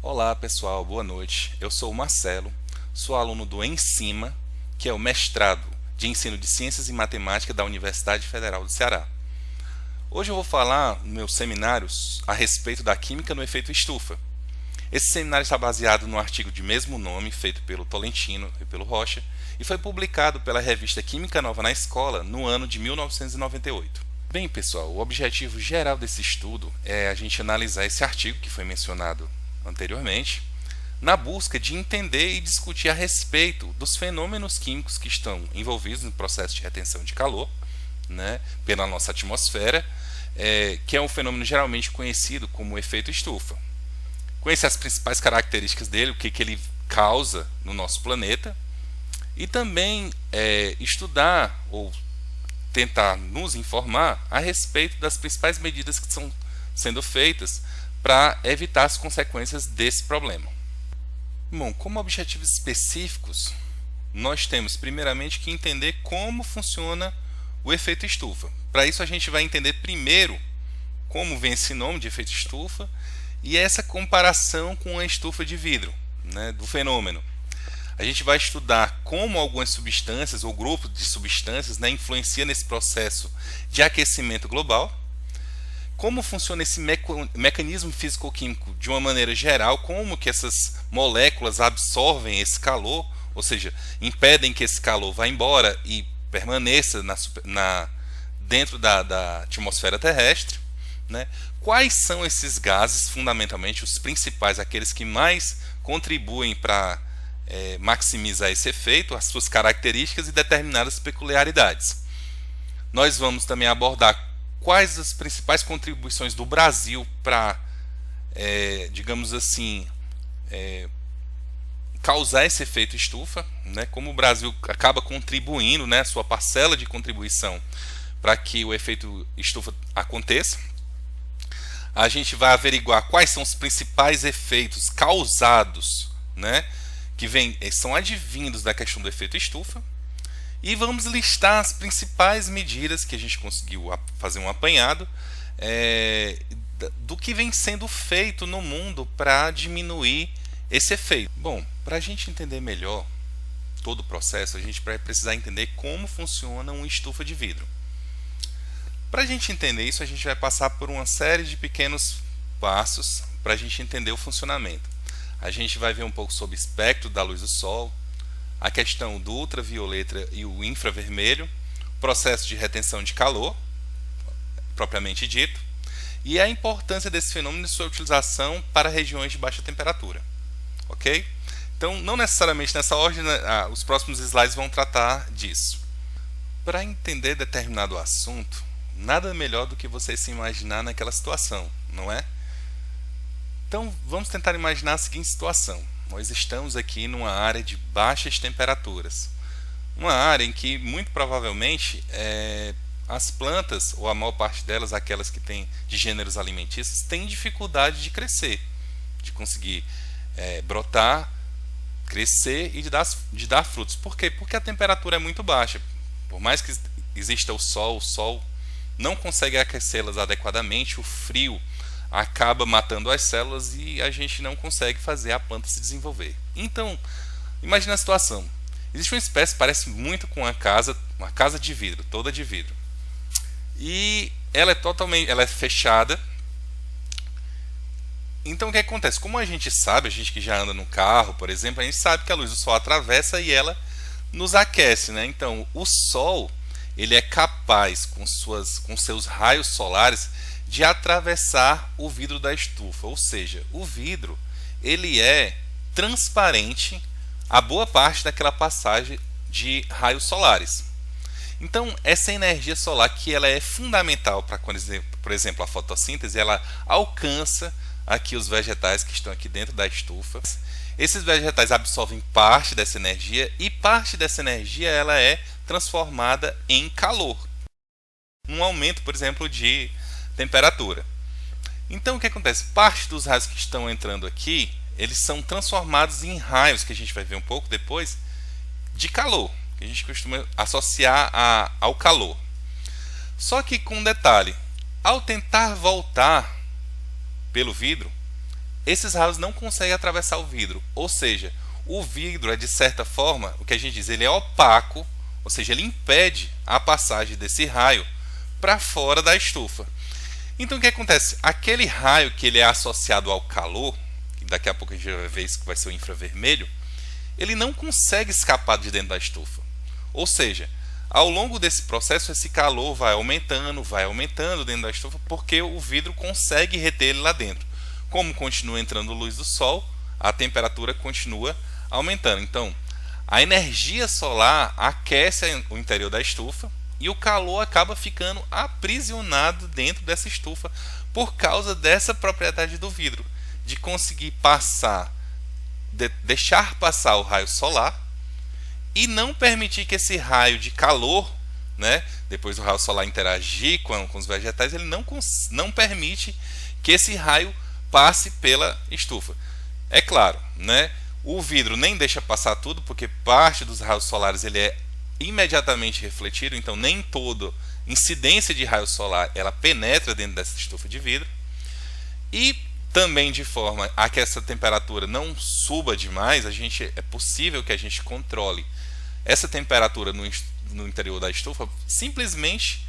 Olá pessoal, boa noite. Eu sou o Marcelo, sou aluno do Ensima, que é o mestrado de ensino de Ciências e Matemática da Universidade Federal do Ceará. Hoje eu vou falar nos meus seminários a respeito da química no efeito estufa. Esse seminário está baseado no artigo de mesmo nome, feito pelo Tolentino e pelo Rocha, e foi publicado pela revista Química Nova na Escola no ano de 1998. Bem pessoal, o objetivo geral desse estudo é a gente analisar esse artigo que foi mencionado anteriormente, na busca de entender e discutir a respeito dos fenômenos químicos que estão envolvidos no processo de retenção de calor, pela nossa atmosfera, que é um fenômeno geralmente conhecido como efeito estufa. Conhecer as principais características dele, o que ele causa no nosso planeta, e também estudar ou tentar nos informar a respeito das principais medidas que estão sendo feitas para evitar as consequências desse problema. Bom, como objetivos específicos, nós temos primeiramente que entender como funciona o efeito estufa. Para isso a gente vai entender primeiro como vem esse nome de efeito estufa e essa comparação com a estufa de vidro, do fenômeno. A gente vai estudar como algumas substâncias ou grupos de substâncias influenciam nesse processo de aquecimento global. Como funciona esse mecanismo físico-químico de uma maneira geral, como que essas moléculas absorvem esse calor, ou seja, impedem que esse calor vá embora e permaneça dentro da atmosfera terrestre. Quais são esses gases, fundamentalmente os principais, aqueles que mais contribuem para maximizar esse efeito, as suas características e determinadas peculiaridades. Nós vamos também abordar quais as principais contribuições do Brasil para, digamos assim, causar esse efeito estufa, como o Brasil acaba contribuindo, a sua parcela de contribuição para que o efeito estufa aconteça. A gente vai averiguar quais são os principais efeitos causados, que são advindos da questão do efeito estufa. E vamos listar as principais medidas que a gente conseguiu fazer um apanhado do que vem sendo feito no mundo para diminuir esse efeito. Bom, para a gente entender melhor todo o processo, a gente vai precisar entender como funciona uma estufa de vidro. Para a gente entender isso, a gente vai passar por uma série de pequenos passos para a gente entender o funcionamento. A gente vai ver um pouco sobre o espectro da luz do Sol, a questão do ultravioleta e o infravermelho, processo de retenção de calor, propriamente dito, e a importância desse fenômeno e sua utilização para regiões de baixa temperatura. Ok? Então, não necessariamente nessa ordem, os próximos slides vão tratar disso. Para entender determinado assunto, nada melhor do que você se imaginar naquela situação, não é? Então, vamos tentar imaginar a seguinte situação. Nós estamos aqui numa área de baixas temperaturas. Uma área em que, muito provavelmente, as plantas, ou a maior parte delas, aquelas que têm de gêneros alimentícios, têm dificuldade de crescer, de conseguir brotar, crescer e de dar frutos. Por quê? Porque a temperatura é muito baixa. Por mais que exista o sol não consegue aquecê-las adequadamente, o frio acaba matando as células e a gente não consegue fazer a planta se desenvolver. Então, imagine a situação. Existe uma espécie que parece muito com uma casa de vidro, toda de vidro. E ela é fechada. Então o que acontece? Como a gente sabe, a gente que já anda no carro, por exemplo, a gente sabe que a luz do sol atravessa e ela nos aquece, Então, o sol, ele é capaz com seus raios solares de atravessar o vidro da estufa, ou seja, o vidro ele é transparente a boa parte daquela passagem de raios solares. Então, essa energia solar que ela é fundamental para, por exemplo, a fotossíntese, ela alcança aqui os vegetais que estão aqui dentro da estufa. Esses vegetais absorvem parte dessa energia e parte dessa energia ela é transformada em calor, um aumento, por exemplo, de temperatura. Então o que acontece? Parte dos raios que estão entrando aqui, eles são transformados em raios, que a gente vai ver um pouco depois, de calor, que a gente costuma associar ao calor. Só que com um detalhe, ao tentar voltar pelo vidro, esses raios não conseguem atravessar o vidro. Ou seja, o vidro é, de certa forma, o que a gente diz, ele é opaco, ou seja, ele impede a passagem desse raio para fora da estufa. Então o que acontece? Aquele raio que ele é associado ao calor, que daqui a pouco a gente vai ver isso que vai ser o infravermelho, ele não consegue escapar de dentro da estufa. Ou seja, ao longo desse processo, esse calor vai aumentando dentro da estufa, porque o vidro consegue reter ele lá dentro. Como continua entrando luz do sol, a temperatura continua aumentando. Então, a energia solar aquece o interior da estufa e o calor acaba ficando aprisionado dentro dessa estufa por causa dessa propriedade do vidro, de conseguir deixar passar o raio solar e não permitir que esse raio de calor, né, depois do raio solar interagir com os vegetais, ele não permite que esse raio passe pela estufa. É claro, né, o vidro nem deixa passar tudo, porque parte dos raios solares ele é imediatamente refletido, então nem toda incidência de raio solar ela penetra dentro dessa estufa de vidro. E também, de forma a que essa temperatura não suba demais, é possível que a gente controle essa temperatura no interior da estufa simplesmente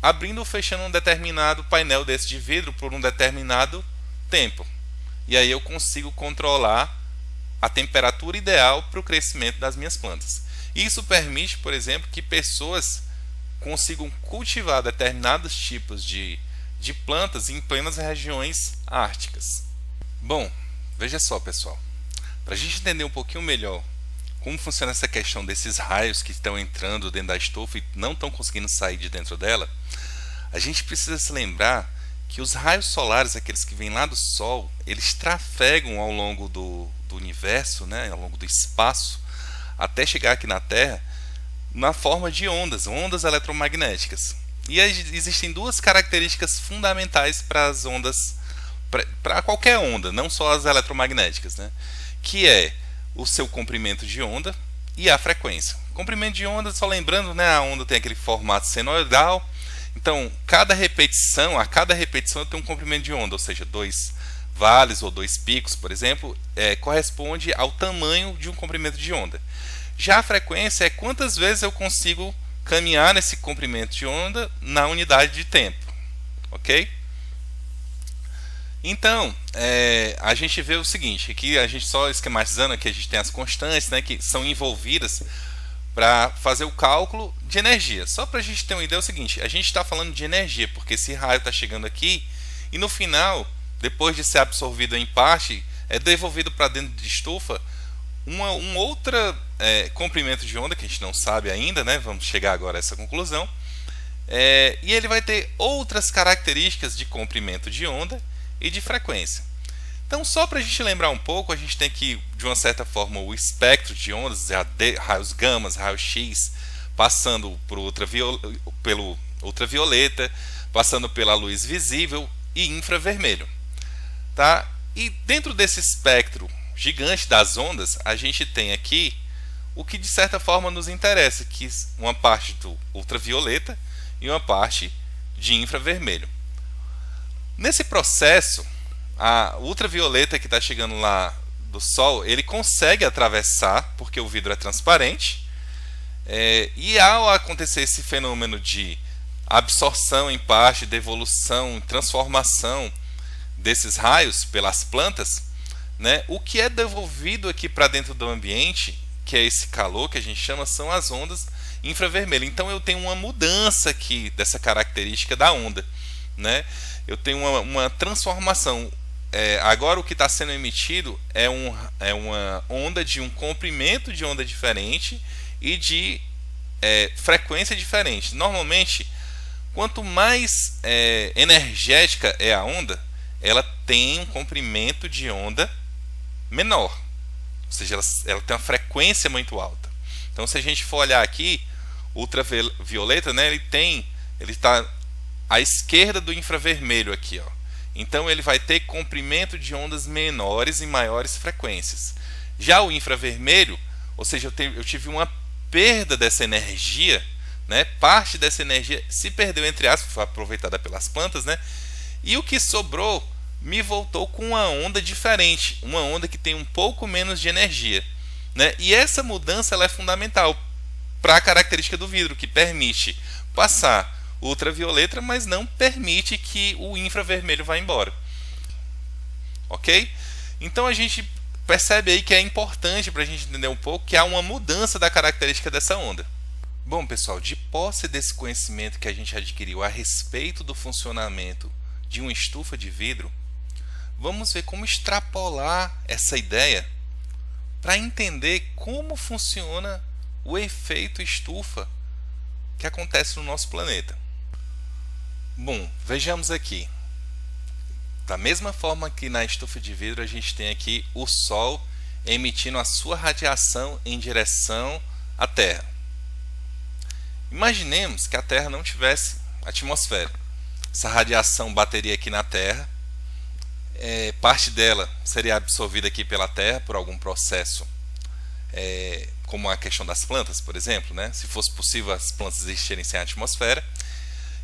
abrindo ou fechando um determinado painel desse de vidro por um determinado tempo. E aí eu consigo controlar a temperatura ideal para o crescimento das minhas plantas. Isso permite, por exemplo, que pessoas consigam cultivar determinados tipos de plantas em plenas regiões árticas. Bom, veja só, pessoal, para a gente entender um pouquinho melhor como funciona essa questão desses raios que estão entrando dentro da estufa e não estão conseguindo sair de dentro dela, a gente precisa se lembrar que os raios solares, aqueles que vêm lá do Sol, eles trafegam ao longo do universo, né, ao longo do espaço, até chegar aqui na Terra, na forma de ondas eletromagnéticas. E existem duas características fundamentais para as ondas, para qualquer onda, não só as eletromagnéticas, né, que é o seu comprimento de onda e a frequência. Comprimento de onda, só lembrando, né, a onda tem aquele formato senoidal. Então, a cada repetição tem um comprimento de onda, ou seja, 2 vales ou 2 picos, por exemplo, corresponde ao tamanho de um comprimento de onda. Já a frequência é quantas vezes eu consigo caminhar nesse comprimento de onda na unidade de tempo, ok? Então, a gente vê o seguinte, aqui a gente só esquematizando, aqui a gente tem as constantes, né, que são envolvidas para fazer o cálculo de energia. Só para a gente ter uma ideia é o seguinte, a gente está falando de energia, porque esse raio está chegando aqui e no final, depois de ser absorvido em parte, é devolvido para dentro de estufa um outro comprimento de onda, que a gente não sabe ainda, né? Vamos chegar agora a essa conclusão. E ele vai ter outras características de comprimento de onda e de frequência. Então, só para a gente lembrar um pouco, a gente tem que, de uma certa forma, o espectro de ondas, raios gamas, raios X, passando pelo ultravioleta, passando pela luz visível e infravermelho. Tá? E dentro desse espectro gigante das ondas, a gente tem aqui o que de certa forma nos interessa, que é uma parte do ultravioleta e uma parte de infravermelho. Nesse processo, a ultravioleta que está chegando lá do Sol, ele consegue atravessar, porque o vidro é transparente, e ao acontecer esse fenômeno de absorção em parte, devolução, transformação desses raios pelas plantas, né, o que é devolvido aqui para dentro do ambiente, que é esse calor que a gente chama, são as ondas infravermelhas. Então eu tenho uma mudança aqui dessa característica da onda, né? Eu tenho uma transformação. Agora o que está sendo emitido é uma onda de um comprimento de onda diferente e de frequência diferente. Normalmente, quanto mais energética é a onda, ela tem um comprimento de onda menor, ou seja, ela tem uma frequência muito alta. Então, se a gente for olhar aqui, o ultravioleta, né, ele está à esquerda do infravermelho aqui, ó. Então ele vai ter comprimento de ondas menores e maiores frequências. Já o infravermelho, ou seja, eu tive uma perda dessa energia, né? Parte dessa energia se perdeu, entre aspas, foi aproveitada pelas plantas, né? E o que sobrou me voltou com uma onda diferente, uma onda que tem um pouco menos de energia, né? E essa mudança ela é fundamental para a característica do vidro, que permite passar ultravioleta, mas não permite que o infravermelho vá embora. Ok? Então a gente percebe aí que é importante para a gente entender um pouco que há uma mudança da característica dessa onda. Bom, pessoal, de posse desse conhecimento que a gente adquiriu a respeito do funcionamento de uma estufa de vidro, vamos ver como extrapolar essa ideia para entender como funciona o efeito estufa que acontece no nosso planeta. Bom, vejamos aqui. Da mesma forma que na estufa de vidro, a gente tem aqui o Sol emitindo a sua radiação em direção à Terra. Imaginemos que a Terra não tivesse atmosfera. Essa radiação bateria aqui na Terra, parte dela seria absorvida aqui pela Terra por algum processo, como a questão das plantas, por exemplo, né? Se fosse possível as plantas existirem sem atmosfera,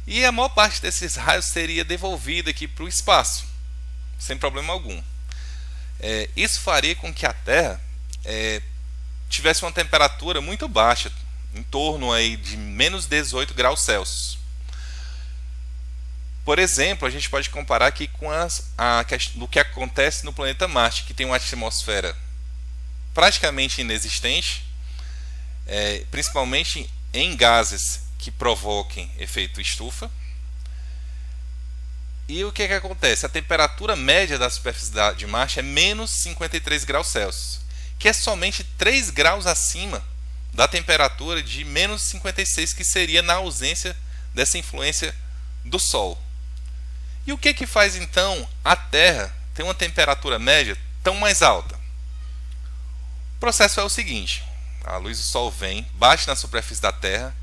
e a maior parte desses raios seria devolvida aqui para o espaço, sem problema algum. Isso faria com que a Terra tivesse uma temperatura muito baixa, em torno aí de menos 18 graus Celsius. Por exemplo, a gente pode comparar aqui com o que acontece no planeta Marte, que tem uma atmosfera praticamente inexistente, principalmente em gases que provoquem efeito estufa. E o que acontece? A temperatura média da superfície de Marte é menos 53 graus Celsius, que é somente 3 graus acima da temperatura de menos 56, que seria na ausência dessa influência do Sol. E o que faz então a Terra ter uma temperatura média tão mais alta? O processo é o seguinte: a luz do Sol vem, bate na superfície da Terra,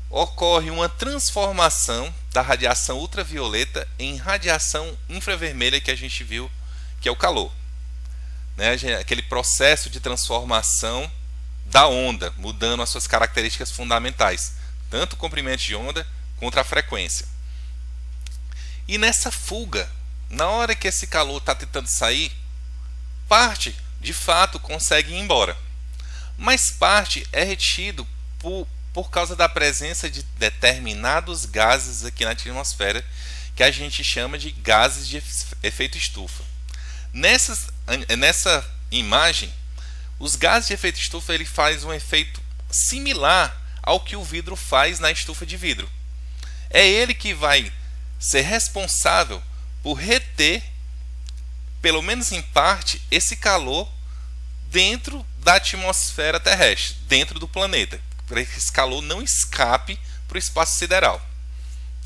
ocorre uma transformação da radiação ultravioleta em radiação infravermelha, que a gente viu que é o calor, né? Aquele processo de transformação da onda, mudando as suas características fundamentais, tanto o comprimento de onda quanto a frequência. E nessa fuga, na hora que esse calor está tentando sair, parte de fato consegue ir embora, mas parte é retido por causa da presença de determinados gases aqui na atmosfera, que a gente chama de gases de efeito estufa. Nessa imagem, os gases de efeito estufa ele faz um efeito similar ao que o vidro faz na estufa de vidro. É ele que vai ser responsável por reter, pelo menos em parte, esse calor dentro da atmosfera terrestre, dentro do planeta, para que esse calor não escape para o espaço sideral.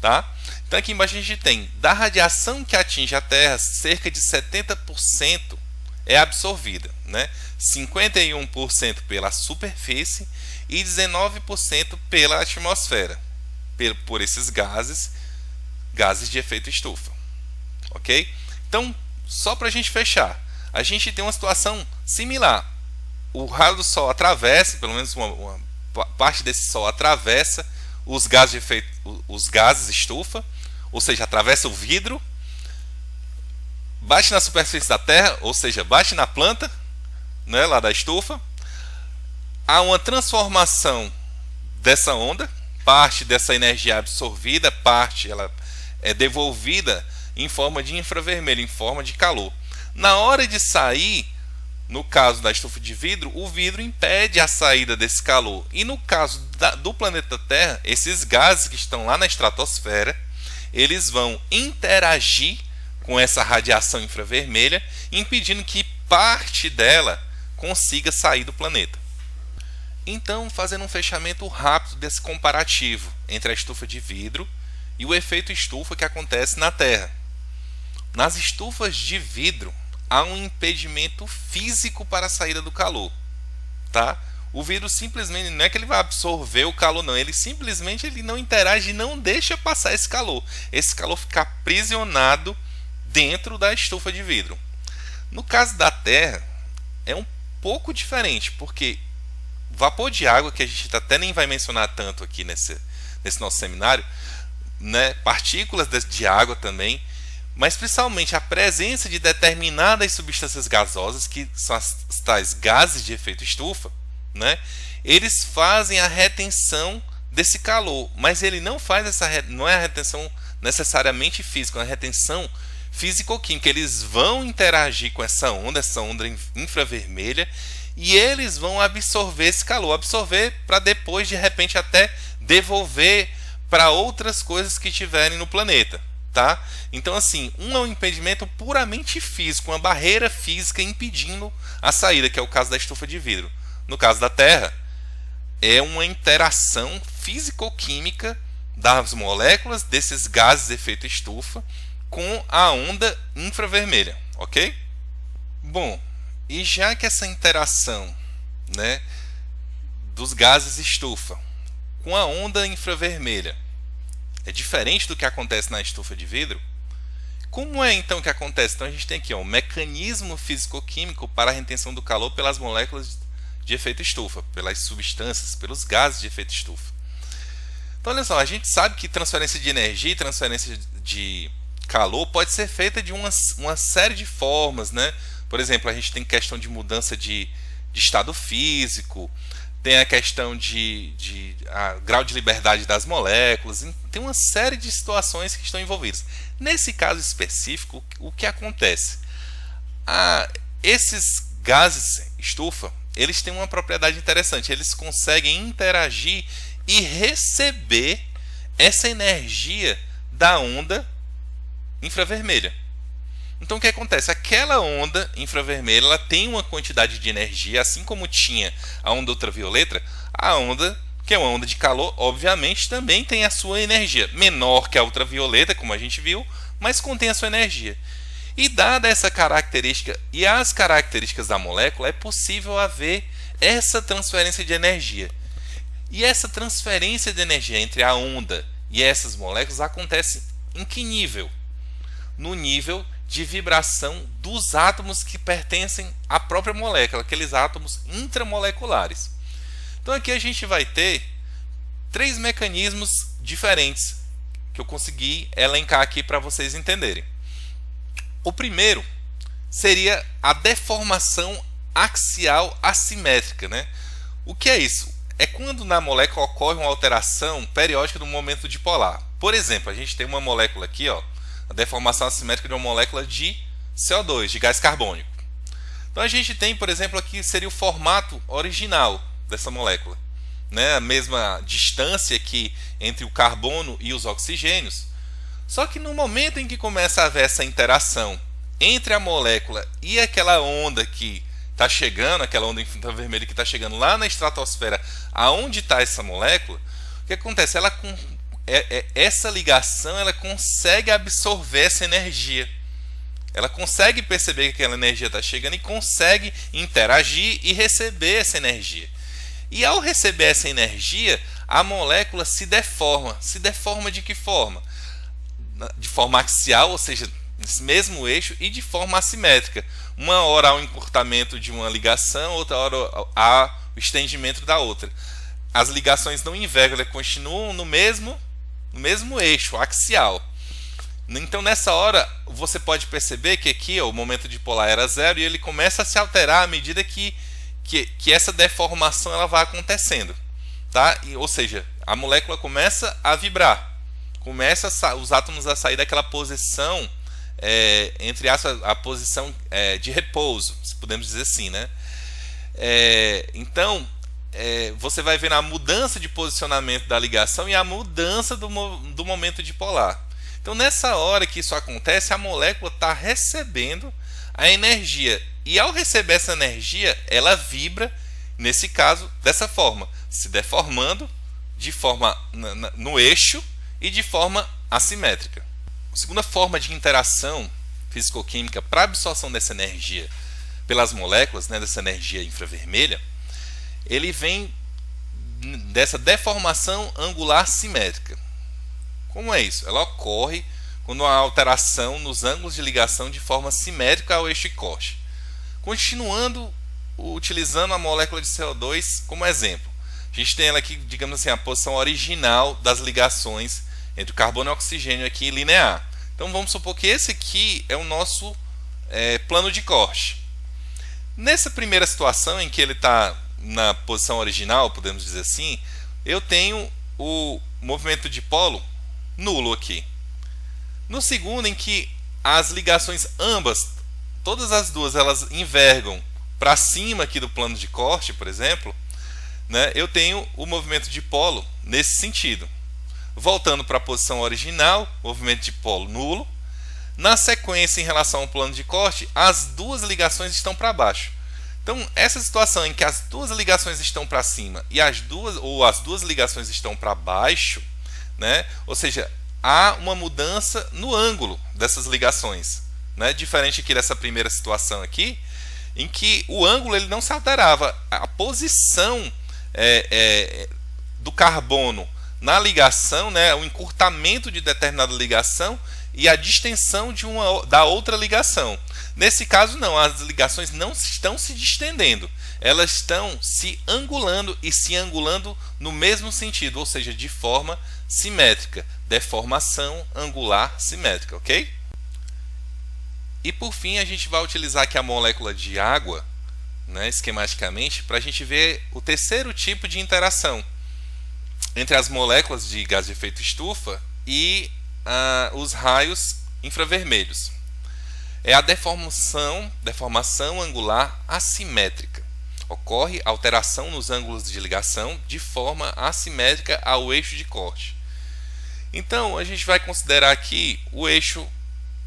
Tá? Então aqui embaixo a gente tem, da radiação que atinge a Terra, cerca de 70% é absorvida, né? 51% pela superfície e 19% pela atmosfera, por esses gases de efeito estufa. Ok? Então, só para a gente fechar, a gente tem uma situação similar. O raio do Sol atravessa, pelo menos uma parte desse Sol atravessa os gases estufa, ou seja, atravessa o vidro, bate na superfície da Terra, ou seja, bate na planta, né, lá da estufa. Há uma transformação dessa onda, parte dessa energia absorvida, parte ela é devolvida em forma de infravermelho, em forma de calor. Na hora de sair, no caso da estufa de vidro, o vidro impede a saída desse calor. E no caso do planeta Terra, esses gases que estão lá na estratosfera, eles vão interagir com essa radiação infravermelha, impedindo que parte dela consiga sair do planeta. Então, fazendo um fechamento rápido desse comparativo entre a estufa de vidro e o efeito estufa que acontece na Terra. Nas estufas de vidro, há um impedimento físico para a saída do calor. Tá? O vidro simplesmente, não é que ele vai absorver o calor, não. Ele simplesmente não interage e não deixa passar esse calor. Esse calor fica aprisionado dentro da estufa de vidro. No caso da Terra, é um pouco diferente, porque vapor de água, que a gente até nem vai mencionar tanto aqui nesse nosso seminário, né? Partículas de água também, mas principalmente a presença de determinadas substâncias gasosas, que são as tais gases de efeito estufa, né? Eles fazem a retenção desse calor, mas ele não faz não é a retenção necessariamente física, é uma retenção físico-química. Eles vão interagir com essa onda infravermelha, e eles vão absorver esse calor, absorver para depois, de repente, até devolver para outras coisas que tiverem no planeta, tá? Então, assim, é um impedimento puramente físico, uma barreira física impedindo a saída, que é o caso da estufa de vidro. No caso da Terra, é uma interação físico-química das moléculas desses gases de efeito estufa com a onda infravermelha, ok? Bom, e já que essa interação, né, dos gases estufa com a onda infravermelha é diferente do que acontece na estufa de vidro, como é então que acontece? Então a gente tem aqui um mecanismo físico-químico para a retenção do calor pelas moléculas de efeito estufa, pelas substâncias, pelos gases de efeito estufa. Então olha só, a gente sabe que transferência de energia e transferência de calor pode ser feita de uma série de formas, né? Por exemplo, a gente tem questão de mudança de estado físico, tem a questão de grau de liberdade das moléculas, tem uma série de situações que estão envolvidas. Nesse caso específico, o que acontece? Esses gases estufa, eles têm uma propriedade interessante, eles conseguem interagir e receber essa energia da onda infravermelha. Então o que acontece? Aquela onda infravermelha, ela tem uma quantidade de energia, assim como tinha a onda ultravioleta. A onda, que é uma onda de calor, obviamente também tem a sua energia, menor que a ultravioleta, como a gente viu, mas contém a sua energia. E dada essa característica e as características da molécula, é possível haver essa transferência de energia. E essa transferência de energia entre a onda e essas moléculas acontece em que nível? No nível de vibração dos átomos que pertencem à própria molécula, aqueles átomos intramoleculares. Então aqui a gente vai ter 3 mecanismos diferentes que eu consegui elencar aqui para vocês entenderem. O primeiro seria a deformação axial assimétrica, né? O que é isso? É quando na molécula ocorre uma alteração periódica do momento dipolar. Por exemplo, a gente tem uma molécula aqui, ó, a deformação assimétrica de uma molécula de CO2, de gás carbônico. Então a gente tem, por exemplo, aqui seria o formato original dessa molécula, né? A mesma distância aqui entre o carbono e os oxigênios. Só que no momento em que começa a haver essa interação entre a molécula e aquela onda que está chegando, aquela onda infravermelha que está chegando lá na estratosfera, aonde está essa molécula, o que acontece? Essa ligação, ela consegue absorver essa energia. Ela consegue perceber que aquela energia está chegando e consegue interagir e receber essa energia. E ao receber essa energia, a molécula se deforma. Se deforma de que forma? De forma axial, ou seja, nesse mesmo eixo, e de forma assimétrica. Uma hora há um encurtamento de uma ligação, outra hora há o estendimento da outra. As ligações não invertem, elas continuam no mesmo eixo axial. Então nessa hora você pode perceber que aqui ó, o momento dipolar era 0 e ele começa a se alterar à medida que essa deformação ela vai acontecendo, tá? Ou seja, a molécula começa a vibrar, começa os átomos a sair daquela posição entre aspas, a posição de repouso, se podemos dizer assim, né? Então você vai ver a mudança de posicionamento da ligação e a mudança do momento dipolar. Então nessa hora que isso acontece, a molécula está recebendo a energia, e ao receber essa energia ela vibra, nesse caso dessa forma, se deformando de forma no eixo e de forma assimétrica. A segunda forma de interação físico-química para a absorção dessa energia pelas moléculas, né, dessa energia infravermelha, ele vem dessa deformação angular simétrica. Como é isso? Ela ocorre quando há alteração nos ângulos de ligação de forma simétrica ao eixo Corche. Continuando utilizando a molécula de CO2 como exemplo, a gente tem ela aqui, digamos assim, a posição original das ligações entre o carbono e o oxigênio aqui linear. Então vamos supor que esse aqui é o nosso plano de corte. Nessa primeira situação em que ele está na posição original, podemos dizer assim, eu tenho o movimento de polo nulo aqui. No segundo, em que as ligações ambas, todas as duas, elas envergam para cima aqui do plano de corte, por exemplo, né, eu tenho o movimento de polo nesse sentido. Voltando para a posição original, movimento de polo nulo. Na sequência, em relação ao plano de corte, as duas ligações estão para baixo. Então, essa situação em que as duas ligações estão para cima e as duas ligações estão para baixo, né, ou seja, há uma mudança no ângulo dessas ligações, né, diferente aqui dessa primeira situação aqui, em que o ângulo ele não se alterava, a posição do carbono na ligação, né, o encurtamento de determinada ligação e a distensão da outra ligação. Nesse caso não, as ligações não estão se distendendo, elas estão se angulando e se angulando no mesmo sentido, ou seja, de forma simétrica, deformação angular simétrica, ok? E por fim a gente vai utilizar aqui a molécula de água, né, esquematicamente, para a gente ver o terceiro tipo de interação entre as moléculas de gás de efeito estufa e os raios infravermelhos. É a deformação angular assimétrica. Ocorre alteração nos ângulos de ligação de forma assimétrica ao eixo de corte. Então, a gente vai considerar aqui o eixo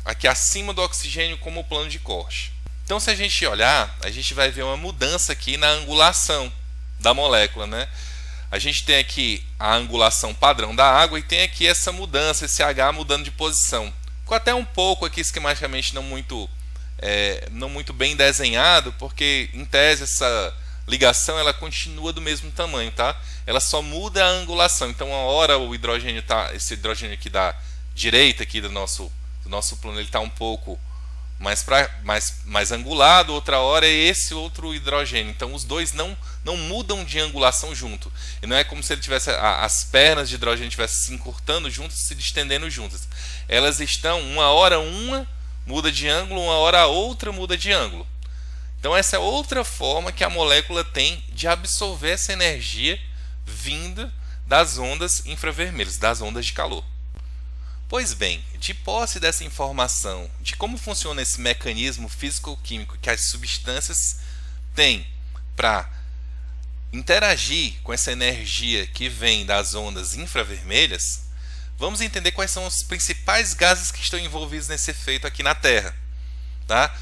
aqui acima do oxigênio como o plano de corte. Então, se a gente olhar, a gente vai ver uma mudança aqui na angulação da molécula, né? A gente tem aqui a angulação padrão da água e tem aqui essa mudança, esse H mudando de posição. Ficou até um pouco aqui esquematicamente não muito bem desenhado, porque em tese essa ligação ela continua do mesmo tamanho, tá? Ela só muda a angulação. Então, uma hora o hidrogênio esse hidrogênio aqui da direita aqui do nosso plano, ele está um pouco mais angulado, outra hora é esse outro hidrogênio. Então os dois não mudam de angulação junto. E não é como se ele tivesse as pernas de hidrogênio estivessem se encurtando juntas, se distendendo juntas. Elas estão, uma hora uma muda de ângulo, uma hora a outra muda de ângulo. Então essa é outra forma que a molécula tem de absorver essa energia vinda das ondas infravermelhas, das ondas de calor. Pois bem, de posse dessa informação de como funciona esse mecanismo físico-químico que as substâncias têm para interagir com essa energia que vem das ondas infravermelhas, vamos entender quais são os principais gases que estão envolvidos nesse efeito aqui na Terra, tá?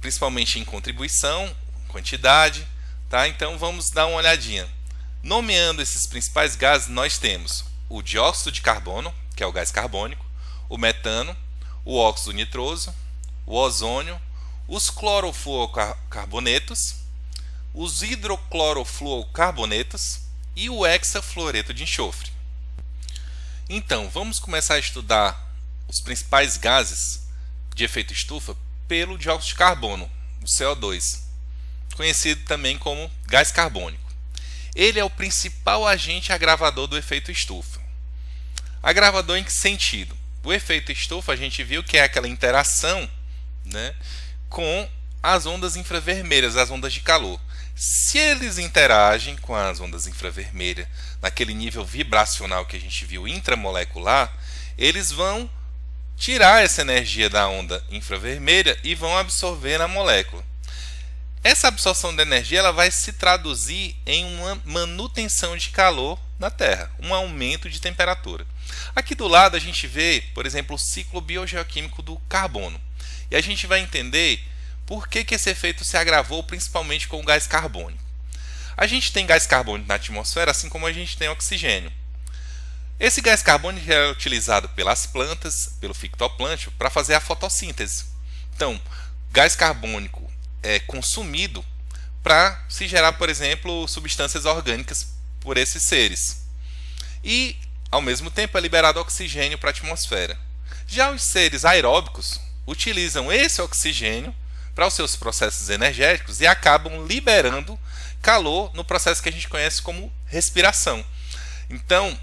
Principalmente em contribuição, quantidade, tá? Então vamos dar uma olhadinha. Nomeando esses principais gases, nós temos o dióxido de carbono, que é o gás carbônico, o metano, o óxido nitroso, o ozônio, os clorofluorocarbonetos, os hidroclorofluorocarbonetos e o hexafluoreto de enxofre. Então, vamos começar a estudar os principais gases de efeito estufa pelo dióxido de carbono, o CO2, conhecido também como gás carbônico. Ele é o principal agente agravador do efeito estufa. Agravador em que sentido? O efeito estufa a gente viu que é aquela interação, né, com as ondas infravermelhas, as ondas de calor. Se eles interagem com as ondas infravermelhas naquele nível vibracional que a gente viu intramolecular, eles vão tirar essa energia da onda infravermelha e vão absorver na molécula. Essa absorção de energia ela vai se traduzir em uma manutenção de calor na Terra, um aumento de temperatura. Aqui do lado a gente vê, por exemplo, o ciclo biogeoquímico do carbono. E a gente vai entender por que esse efeito se agravou principalmente com o gás carbônico. A gente tem gás carbônico na atmosfera, assim como a gente tem oxigênio. Esse gás carbônico é utilizado pelas plantas, pelo fitoplâncton, para fazer a fotossíntese. Então, gás carbônico é consumido para se gerar, por exemplo, substâncias orgânicas por esses seres. E, ao mesmo tempo, é liberado oxigênio para a atmosfera. Já os seres aeróbicos utilizam esse oxigênio para os seus processos energéticos e acabam liberando calor no processo que a gente conhece como respiração. Então,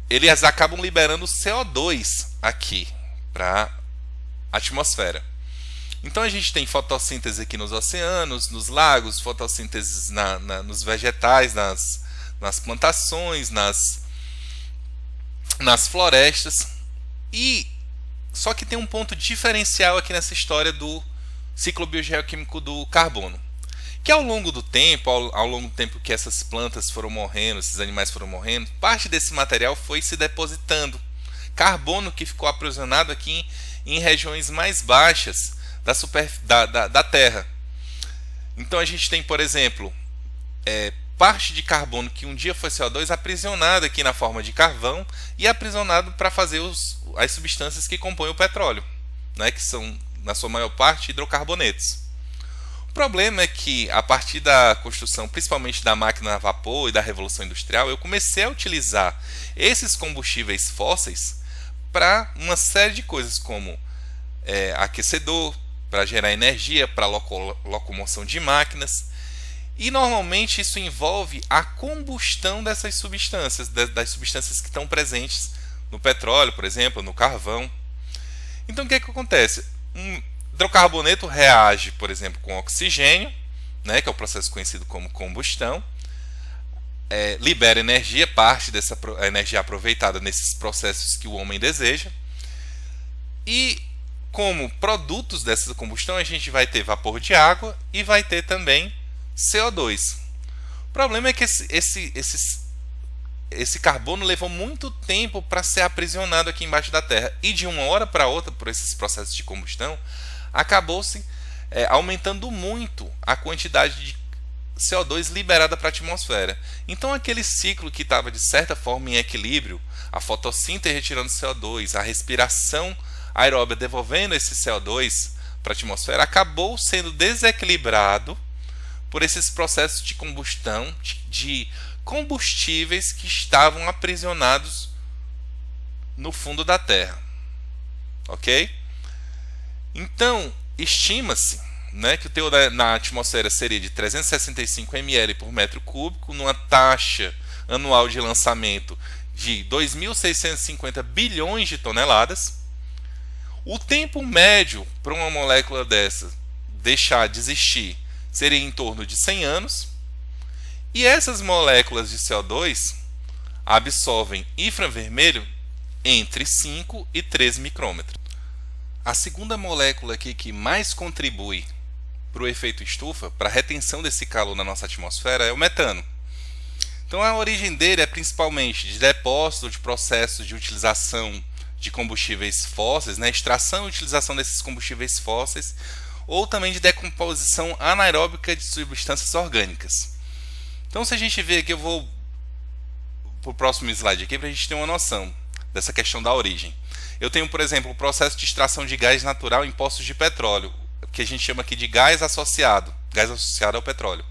eles acabam liberando CO2 aqui, para a atmosfera. Então a gente tem fotossíntese aqui nos oceanos, nos lagos, fotossíntese nos vegetais, nas plantações, nas florestas. E só que tem um ponto diferencial aqui nessa história do ciclo biogeoquímico do carbono, que ao longo do tempo, ao longo do tempo que essas plantas foram morrendo, esses animais foram morrendo, parte desse material foi se depositando. Carbono que ficou aprisionado aqui em regiões mais baixas da Terra. Então a gente tem, por exemplo, parte de carbono que um dia foi CO2 aprisionado aqui na forma de carvão e aprisionado para fazer as substâncias que compõem o petróleo, né, que são, na sua maior parte, hidrocarbonetos. O problema é que, a partir da construção, principalmente da máquina a vapor e da Revolução Industrial, eu comecei a utilizar esses combustíveis fósseis para uma série de coisas, como aquecedor, para gerar energia, para locomoção de máquinas. E normalmente isso envolve a combustão dessas substâncias, das substâncias que estão presentes no petróleo, por exemplo, no carvão. Então o que acontece? Um hidrocarboneto reage, por exemplo, com oxigênio, né, que é o processo conhecido como combustão, libera energia, parte dessa energia aproveitada nesses processos que o homem deseja. E como produtos dessa combustão a gente vai ter vapor de água e vai ter também CO2. O problema é que esse carbono levou muito tempo para ser aprisionado aqui embaixo da Terra, e de uma hora para outra, por esses processos de combustão, acabou-se aumentando muito a quantidade de CO2 liberada para a atmosfera. Então aquele ciclo que estava de certa forma em equilíbrio, a fotossíntese retirando CO2, a respiração aeróbica devolvendo esse CO2 para a atmosfera, acabou sendo desequilibrado por esses processos de combustão de combustíveis que estavam aprisionados no fundo da Terra. Ok? Então, estima-se, né, que o teor na atmosfera seria de 365 ml por metro cúbico, numa taxa anual de lançamento de 2.650 bilhões de toneladas. O tempo médio para uma molécula dessa deixar de existir seria em torno de 100 anos. E essas moléculas de CO2 absorvem infravermelho entre 5 e 3 micrômetros. A segunda molécula aqui que mais contribui para o efeito estufa, para a retenção desse calor na nossa atmosfera, é o metano. Então a origem dele é principalmente de depósito de processos de utilização de combustíveis fósseis, né, extração e utilização desses combustíveis fósseis, ou também de decomposição anaeróbica de substâncias orgânicas. Então se a gente vê aqui, eu vou para o próximo slide aqui para a gente ter uma noção dessa questão da origem. Eu tenho, por exemplo, o processo de extração de gás natural em poços de petróleo, que a gente chama aqui de gás associado ao petróleo.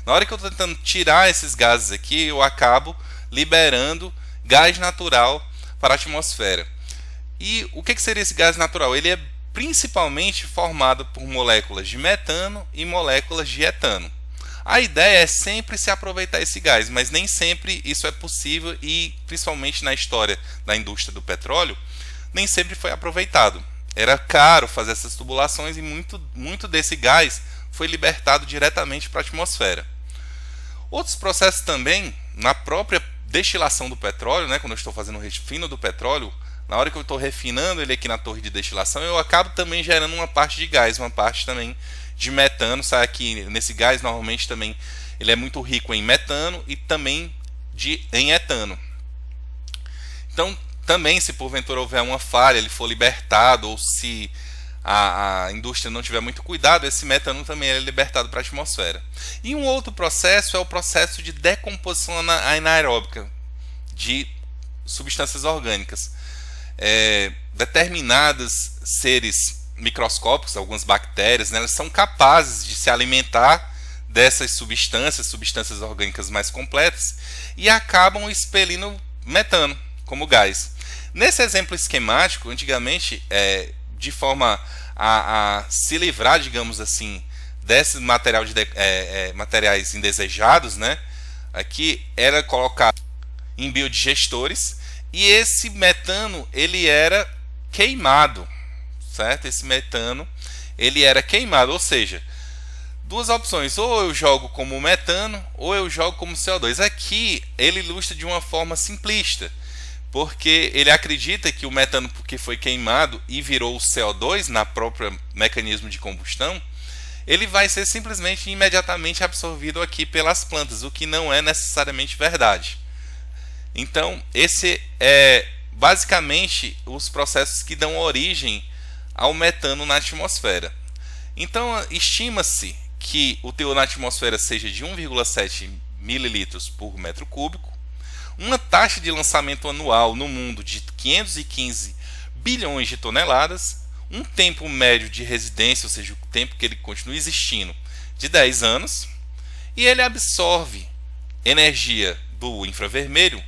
Na hora que eu estou tentando tirar esses gases aqui, eu acabo liberando gás natural para a atmosfera. E o que seria esse gás natural? Ele é principalmente formado por moléculas de metano e moléculas de etano. A ideia é sempre se aproveitar esse gás, mas nem sempre isso é possível e, principalmente na história da indústria do petróleo, nem sempre foi aproveitado. Era caro fazer essas tubulações e muito desse gás foi libertado diretamente para a atmosfera. Outros processos também, na própria destilação do petróleo, né, quando eu estou fazendo o refino do petróleo, na hora que eu estou refinando ele aqui na torre de destilação, eu acabo também gerando uma parte de gás, uma parte também de metano. Sai aqui nesse gás, normalmente também ele é muito rico em metano e também em etano. Então, também, se porventura houver uma falha, ele for libertado, ou se a indústria não tiver muito cuidado, esse metano também é libertado para a atmosfera. E um outro processo é o processo de decomposição anaeróbica de substâncias orgânicas. Determinados seres microscópicos, algumas bactérias, né, elas são capazes de se alimentar dessas substâncias orgânicas mais completas, e acabam expelindo metano como gás. Nesse exemplo esquemático, antigamente, de forma a se livrar, digamos assim, desse material materiais indesejados, né, aqui era colocado em biodigestores, e esse metano ele era queimado, certo? Esse metano ele era queimado, ou seja, duas opções: ou eu jogo como metano ou eu jogo como CO2. Aqui ele ilustra de uma forma simplista, porque ele acredita que o metano, porque foi queimado e virou o CO2 na própria mecanismo de combustão, ele vai ser simplesmente imediatamente absorvido aqui pelas plantas, o que não é necessariamente verdade. Então, esse é basicamente os processos que dão origem ao metano na atmosfera. Então, estima-se que o teor na atmosfera seja de 1,7 ml por metro cúbico, uma taxa de lançamento anual no mundo de 515 bilhões de toneladas, um tempo médio de residência, ou seja, o tempo que ele continua existindo, de 10 anos, e ele absorve energia do infravermelho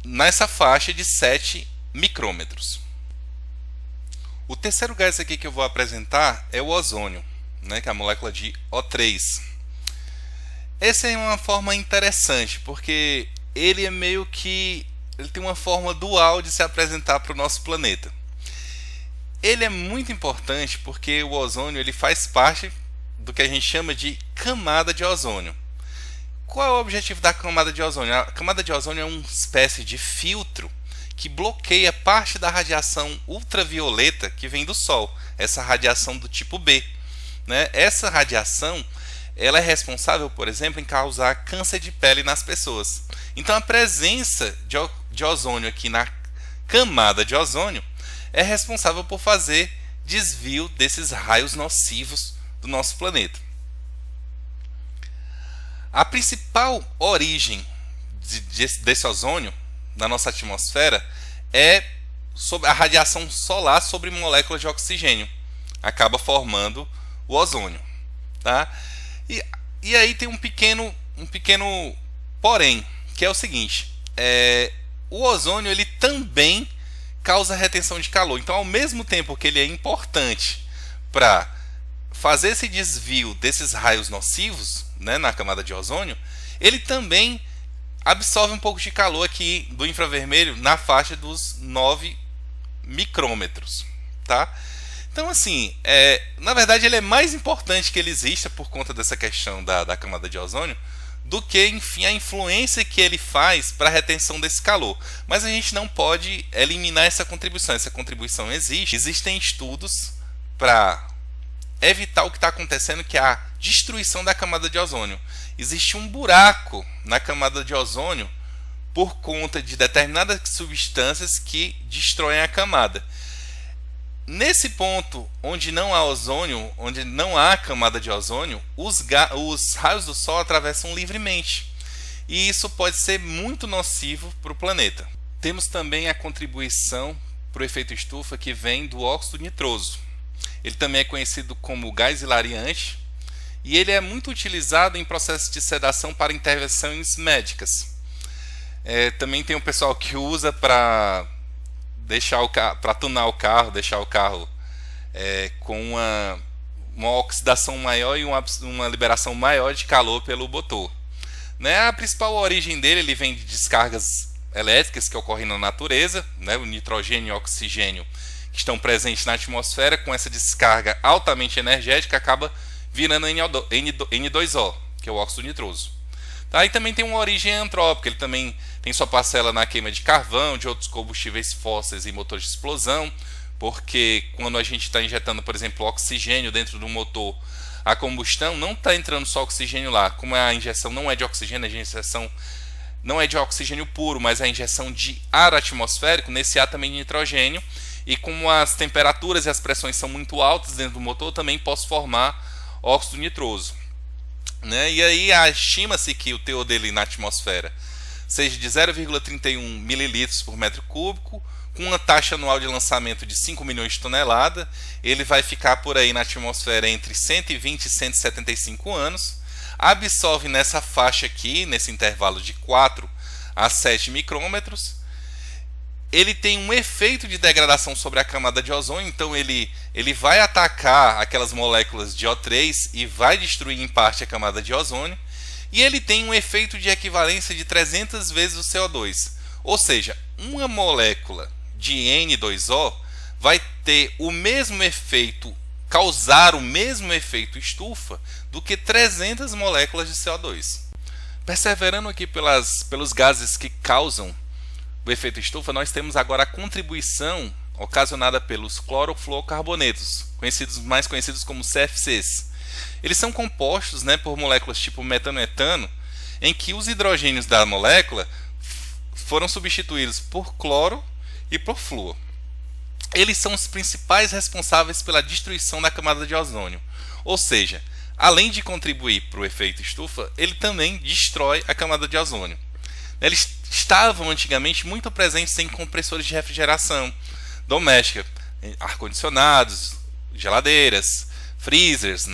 nessa faixa de 7 micrômetros. O terceiro gás aqui que eu vou apresentar é o ozônio, né, que é a molécula de O3. Essa é uma forma interessante, porque ele é meio que ele tem uma forma dual de se apresentar para o nosso planeta. Ele é muito importante porque o ozônio ele faz parte do que a gente chama de camada de ozônio. Qual é o objetivo da camada de ozônio? A camada de ozônio é uma espécie de filtro que bloqueia parte da radiação ultravioleta que vem do Sol, essa radiação do tipo B, né? Essa radiação ela é responsável, por exemplo, em causar câncer de pele nas pessoas. Então a presença de ozônio aqui na camada de ozônio é responsável por fazer desvio desses raios nocivos do nosso planeta. A principal origem desse ozônio na nossa atmosfera é sobre a radiação solar sobre moléculas de oxigênio. Acaba formando o ozônio, tá? E aí tem um pequeno porém, que é o seguinte: o ozônio ele também causa retenção de calor. Então, ao mesmo tempo que ele é importante para fazer esse desvio desses raios nocivos, né, na camada de ozônio, ele também absorve um pouco de calor aqui do infravermelho na faixa dos 9 micrômetros, tá? Então, assim, na verdade ele é mais importante que ele exista por conta dessa questão da camada de ozônio do que, enfim, a influência que ele faz para a retenção desse calor. Mas a gente não pode eliminar essa contribuição. Essa contribuição existe. Existem estudos para evitar o que está acontecendo, que é a destruição da camada de ozônio. Existe um buraco na camada de ozônio por conta de determinadas substâncias que destroem a camada. Nesse ponto onde não há ozônio, onde não há camada de ozônio, os raios do Sol atravessam livremente. E isso pode ser muito nocivo para o planeta. Temos também a contribuição para o efeito estufa que vem do óxido nitroso. Ele também é conhecido como gás hilariante e ele é muito utilizado em processos de sedação para intervenções médicas. Também tem um pessoal que usa para tunar o carro, deixar o carro com uma oxidação maior e uma liberação maior de calor pelo motor. Né? A principal origem dele ele vem de descargas elétricas que ocorrem na natureza, né? O nitrogênio e o oxigênio que estão presentes na atmosfera, com essa descarga altamente energética, acaba virando N2O, que é o óxido nitroso. Tá? E também tem uma origem antrópica, ele também tem sua parcela na queima de carvão, de outros combustíveis fósseis e motores de explosão, porque quando a gente está injetando, por exemplo, oxigênio dentro do motor, a combustão não está entrando só oxigênio lá. Como a injeção não é de oxigênio, a injeção não é de oxigênio puro, mas a injeção de ar atmosférico, nesse ar também de nitrogênio, e como as temperaturas e as pressões são muito altas dentro do motor, também posso formar óxido nitroso. Né? E aí estima-se que o teor dele na atmosfera seja de 0,31 ml por metro cúbico, com uma taxa anual de lançamento de 5 milhões de toneladas. Ele vai ficar por aí na atmosfera entre 120 e 175 anos, absorve nessa faixa aqui, nesse intervalo de 4 a 7 micrômetros. Ele tem um efeito de degradação sobre a camada de ozônio, então ele vai atacar aquelas moléculas de O3 e vai destruir em parte a camada de ozônio, e ele tem um efeito de equivalência de 300 vezes o CO2, ou seja, uma molécula de N2O vai ter o mesmo efeito, causar o mesmo efeito estufa do que 300 moléculas de CO2. Perseverando aqui pelos gases que causam o efeito estufa, nós temos agora a contribuição ocasionada pelos clorofluorocarbonetos, mais conhecidos como CFCs. Eles são compostos, por moléculas tipo metano-etano, em que os hidrogênios da molécula foram substituídos por cloro e por flúor. Eles são os principais responsáveis pela destruição da camada de ozônio. Ou seja, além de contribuir para o efeito estufa, ele também destrói a camada de ozônio. Eles estavam antigamente muito presentes em compressores de refrigeração doméstica, ar-condicionados, geladeiras, freezers,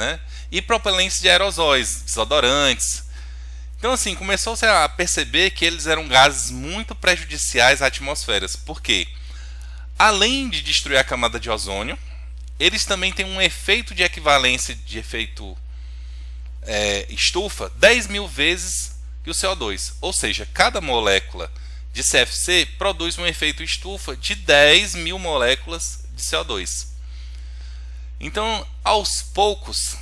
e propelentes de aerosóis, desodorantes. Então, assim, começou-se a perceber que eles eram gases muito prejudiciais à atmosfera. Por quê? Além de destruir a camada de ozônio, eles também têm um efeito de equivalência de efeito estufa 10.000 vezes que o CO2. Ou seja, cada molécula de CFC produz um efeito estufa de 10.000 moléculas de CO2. Então, aos poucos,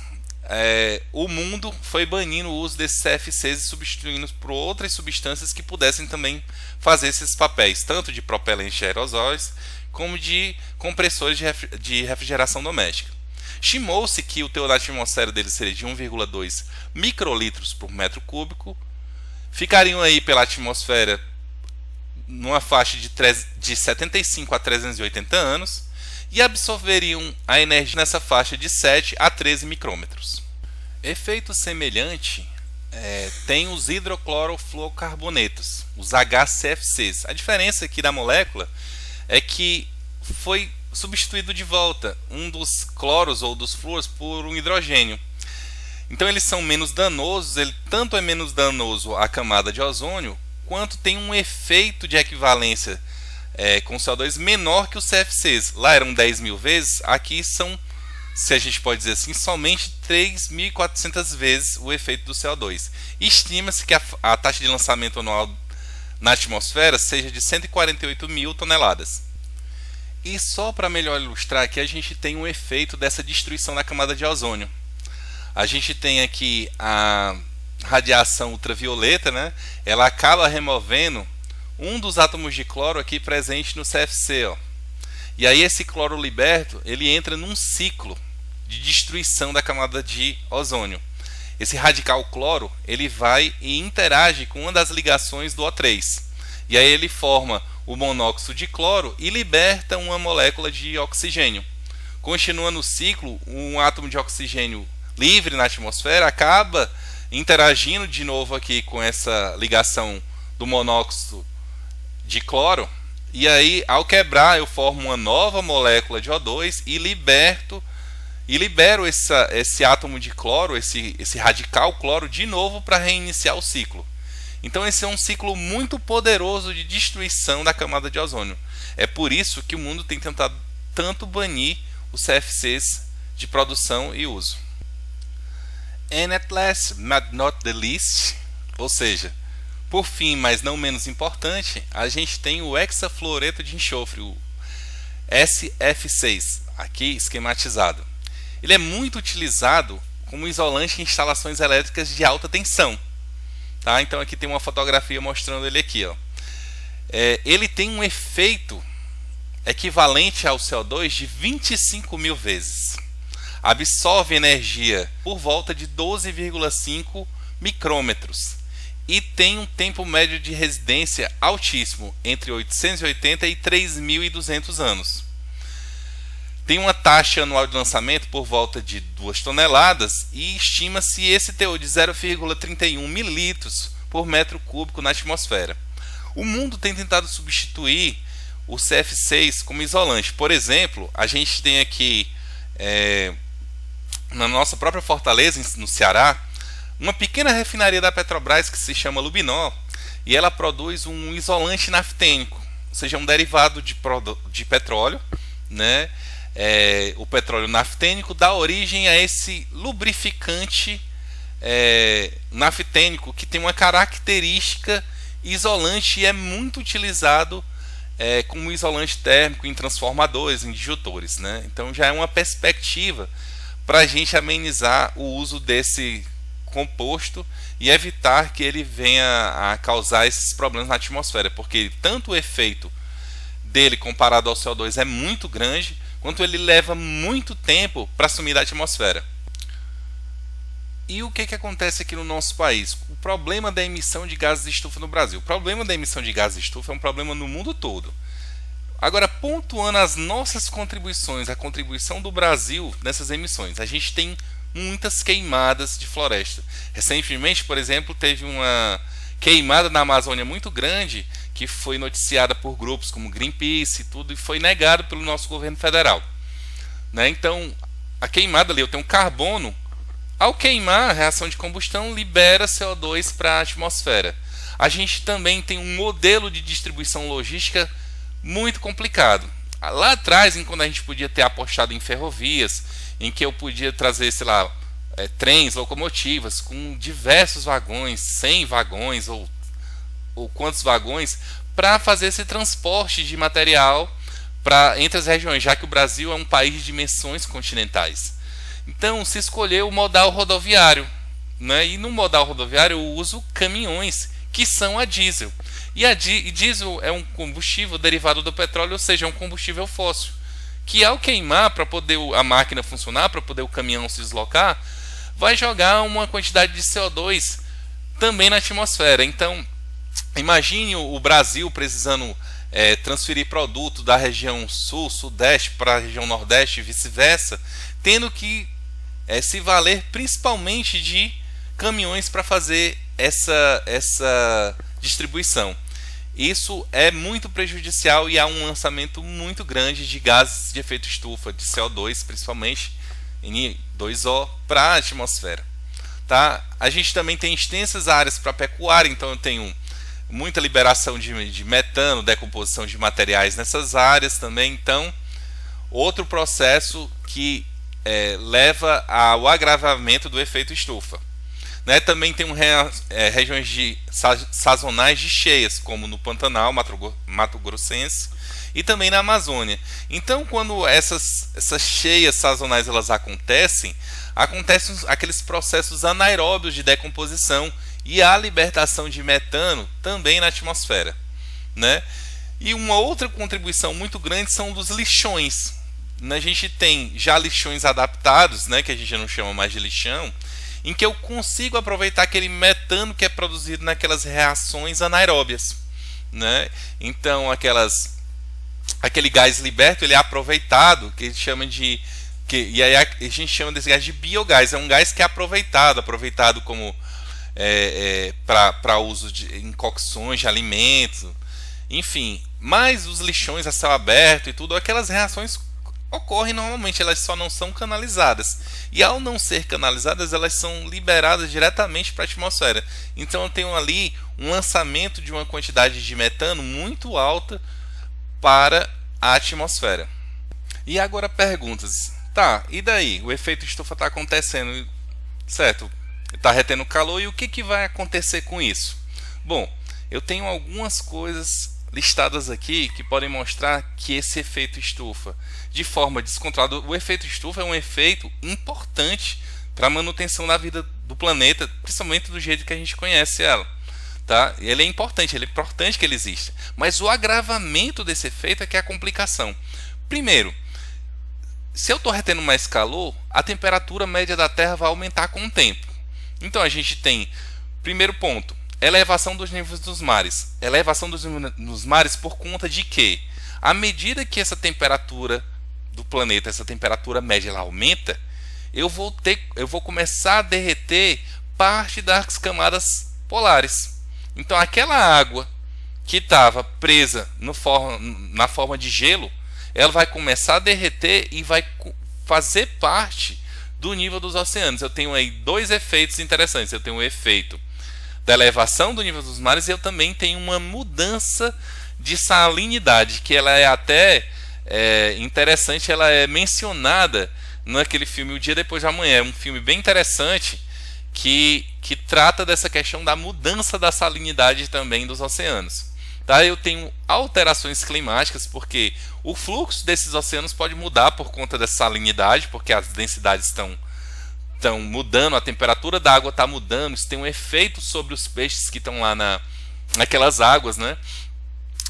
o mundo foi banindo o uso desses CFCs e substituindo por outras substâncias que pudessem também fazer esses papéis, tanto de propelentes de aerosóis como de compressores de refrigeração doméstica. Estimou-se que o teor da atmosfera deles seria de 1,2 microlitros por metro cúbico, ficariam aí pela atmosfera numa faixa de 75 a 380 anos e absorveriam a energia nessa faixa de 7 a 13 micrômetros. Efeito semelhante tem os hidroclorofluorocarbonetos, os HCFCs. A diferença aqui da molécula é que foi substituído de volta um dos cloros ou dos flúoros por um hidrogênio. Então eles são menos danosos, ele tanto é menos danoso à camada de ozônio, quanto tem um efeito de equivalência com CO2 menor que os CFCs. Lá eram 10.000 vezes, aqui são, se a gente pode dizer assim, somente 3.400 vezes o efeito do CO2. Estima-se que a taxa de lançamento anual na atmosfera seja de 148.000 toneladas. E só para melhor ilustrar aqui, a gente tem um efeito dessa destruição da camada de ozônio. A gente tem aqui a radiação ultravioleta, ela acaba removendo um dos átomos de cloro aqui presente no CFC. E aí esse cloro liberto, ele entra num ciclo de destruição da camada de ozônio. Esse radical cloro, ele vai e interage com uma das ligações do O3. E aí ele forma o monóxido de cloro e liberta uma molécula de oxigênio. Continuando o ciclo, um átomo de oxigênio livre na atmosfera acaba interagindo de novo aqui com essa ligação do monóxido de cloro, e aí ao quebrar eu formo uma nova molécula de O2 e libero esse átomo de cloro, esse radical cloro de novo para reiniciar o ciclo. Então esse é um ciclo muito poderoso de destruição da camada de ozônio. É por isso que o mundo tem tentado tanto banir os CFCs de produção e uso. And at last, but not the least, ou seja, por fim, mas não menos importante, a gente tem o hexafluoreto de enxofre, o SF6, aqui esquematizado. Ele é muito utilizado como isolante em instalações elétricas de alta tensão. Tá? Então aqui tem uma fotografia mostrando ele aqui. Ele tem um efeito equivalente ao CO2 de 25.000 vezes. Absorve energia por volta de 12,5 micrômetros e tem um tempo médio de residência altíssimo, entre 880 e 3.200 anos. Tem uma taxa anual de lançamento por volta de 2 toneladas e estima-se esse teor de 0,31 mililitros por metro cúbico na atmosfera. O mundo tem tentado substituir o CF6 como isolante. Por exemplo, a gente tem aqui na nossa própria Fortaleza, no Ceará, uma pequena refinaria da Petrobras que se chama Lubinol, e ela produz um isolante naftênico, ou seja, um derivado de petróleo, o petróleo naftênico dá origem a esse lubrificante naftênico que tem uma característica isolante e é muito utilizado como isolante térmico em transformadores, em disjutores, né? Então já é uma perspectiva para a gente amenizar o uso desse composto e evitar que ele venha a causar esses problemas na atmosfera, porque tanto o efeito dele comparado ao CO2 é muito grande, quanto ele leva muito tempo para sumir da atmosfera. E o que acontece aqui no nosso país? O problema da emissão de gases de estufa no Brasil. O problema da emissão de gases de estufa é um problema no mundo todo. Agora, pontuando as nossas contribuições, a contribuição do Brasil nessas emissões, a gente tem muitas queimadas de floresta. Recentemente, por exemplo, teve uma queimada na Amazônia muito grande, que foi noticiada por grupos como Greenpeace e tudo, e foi negado pelo nosso governo federal. Né? Então, a queimada ali, eu tenho carbono. Ao queimar, a reação de combustão libera CO2 para a atmosfera. A gente também tem um modelo de distribuição logística muito complicado. Lá atrás, quando a gente podia ter apostado em ferrovias, em que eu podia trazer, sei lá, trens, locomotivas com diversos vagões, 100 vagões ou quantos vagões, para fazer esse transporte de material entre as regiões, já que o Brasil é um país de dimensões continentais. Então se escolheu o modal rodoviário, né? E no modal rodoviário eu uso caminhões que são a diesel. E diesel é um combustível derivado do petróleo, ou seja, é um combustível fóssil, que ao queimar, para poder a máquina funcionar, para poder o caminhão se deslocar, vai jogar uma quantidade de CO2 também na atmosfera. Então imagine o Brasil precisando transferir produto da região sul, sudeste para a região nordeste e vice-versa, tendo que se valer principalmente de caminhões para fazer essa distribuição. Isso é muito prejudicial e há um lançamento muito grande de gases de efeito estufa, de CO2 principalmente, N2O, para a atmosfera. Tá? A gente também tem extensas áreas para pecuária, então eu tenho muita liberação de metano, decomposição de materiais nessas áreas também. Então, outro processo que leva ao agravamento do efeito estufa. Né? Também tem regiões sazonais de cheias, como no Pantanal, Mato Grossense, e também na Amazônia. Então, quando essas cheias sazonais elas acontecem aqueles processos anaeróbios de decomposição e a libertação de metano também na atmosfera. Né? E uma outra contribuição muito grande são dos lixões. A gente tem já lixões adaptados, né, que a gente já não chama mais de lixão, em que eu consigo aproveitar aquele metano que é produzido naquelas reações anaeróbias. Né? Então, aquele gás liberto ele é aproveitado, que a gente chama e aí a gente chama desse gás de biogás. É um gás que é aproveitado como para uso em cocções de alimentos, enfim. Mas os lixões a céu aberto e tudo, aquelas reações ocorrem normalmente, elas só não são canalizadas. E ao não ser canalizadas, elas são liberadas diretamente para a atmosfera. Então eu tenho ali um lançamento de uma quantidade de metano muito alta para a atmosfera. E agora perguntas. Tá, e daí? O efeito estufa está acontecendo, certo? Está retendo calor, e o que vai acontecer com isso? Bom, eu tenho algumas coisas listadas aqui que podem mostrar que esse efeito estufa, de forma descontrolada, o efeito estufa é um efeito importante para a manutenção da vida do planeta, principalmente do jeito que a gente conhece ela. Tá? Ele é importante que ele exista. Mas o agravamento desse efeito é que é a complicação. Primeiro, se eu estou retendo mais calor, a temperatura média da Terra vai aumentar com o tempo. Então a gente tem, primeiro ponto, elevação dos níveis dos mares. Elevação dos mares por conta de que, à medida que essa temperatura do planeta, essa temperatura média, ela aumenta, eu vou começar a derreter parte das camadas polares. Então aquela água que estava presa na forma de gelo, ela vai começar a derreter e vai fazer parte do nível dos oceanos. Eu tenho aí dois efeitos interessantes. Eu tenho o efeito da elevação do nível dos mares e eu também tenho uma mudança de salinidade, que ela é até interessante, ela é mencionada naquele filme O Dia Depois de Amanhã. É um filme bem interessante que trata dessa questão da mudança da salinidade também dos oceanos. tá? Eu tenho alterações climáticas, porque o fluxo desses oceanos pode mudar por conta dessa salinidade, porque as densidades estão mudando, a temperatura da água está mudando, isso tem um efeito sobre os peixes que estão lá naquelas águas, né?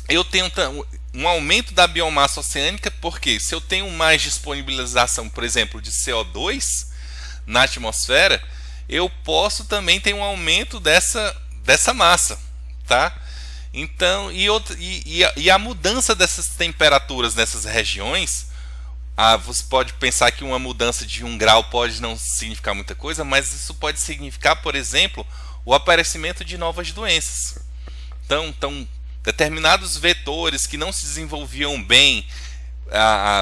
Eu tenho um aumento da biomassa oceânica, porque se eu tenho mais disponibilização, por exemplo, de CO2 na atmosfera, eu posso também ter um aumento dessa massa, tá? Então, e a mudança dessas temperaturas nessas regiões, você pode pensar que uma mudança de 1 grau pode não significar muita coisa, mas isso pode significar, por exemplo, o aparecimento de novas doenças. Então, determinados vetores que não se desenvolviam bem,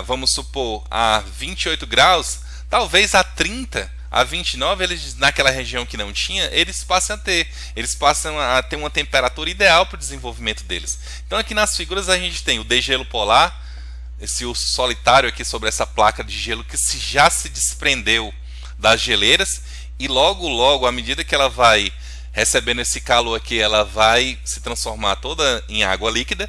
vamos supor, a 28 graus, talvez a 30, a 29, eles, naquela região que não tinha, eles passam a ter uma temperatura ideal para o desenvolvimento deles. Então aqui nas figuras a gente tem o degelo polar, esse urso solitário aqui sobre essa placa de gelo que já se desprendeu das geleiras, e logo, à medida que ela vai recebendo esse calor aqui, ela vai se transformar toda em água líquida.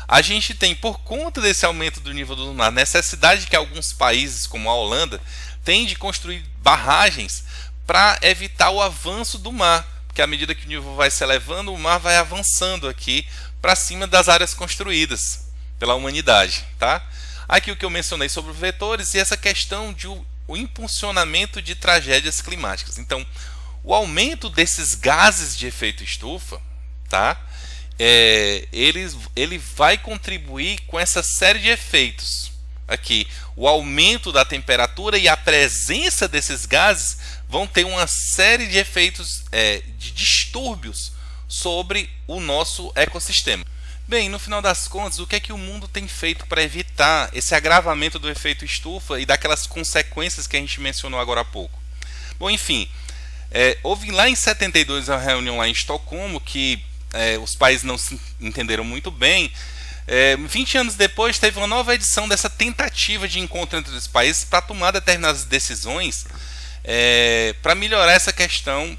A gente tem, por conta desse aumento do nível do mar, necessidade que alguns países, como a Holanda, têm de construir barragens para evitar o avanço do mar, porque à medida que o nível vai se elevando, o mar vai avançando aqui para cima das áreas construídas pela humanidade, tá? Aqui o que eu mencionei sobre os vetores e essa questão de o impulsionamento de tragédias climáticas. Então, o aumento desses gases de efeito estufa, tá? Ele vai contribuir com essa série de efeitos. Aqui, o aumento da temperatura e a presença desses gases vão ter uma série de efeitos de distúrbios sobre o nosso ecossistema. Bem, no final das contas, o que é que o mundo tem feito para evitar esse agravamento do efeito estufa e daquelas consequências que a gente mencionou agora há pouco? Bom, enfim, houve lá em 72 uma reunião lá em Estocolmo que os países não se entenderam muito bem. 20 anos depois teve uma nova edição dessa tentativa de encontro entre os países para tomar determinadas decisões para melhorar essa questão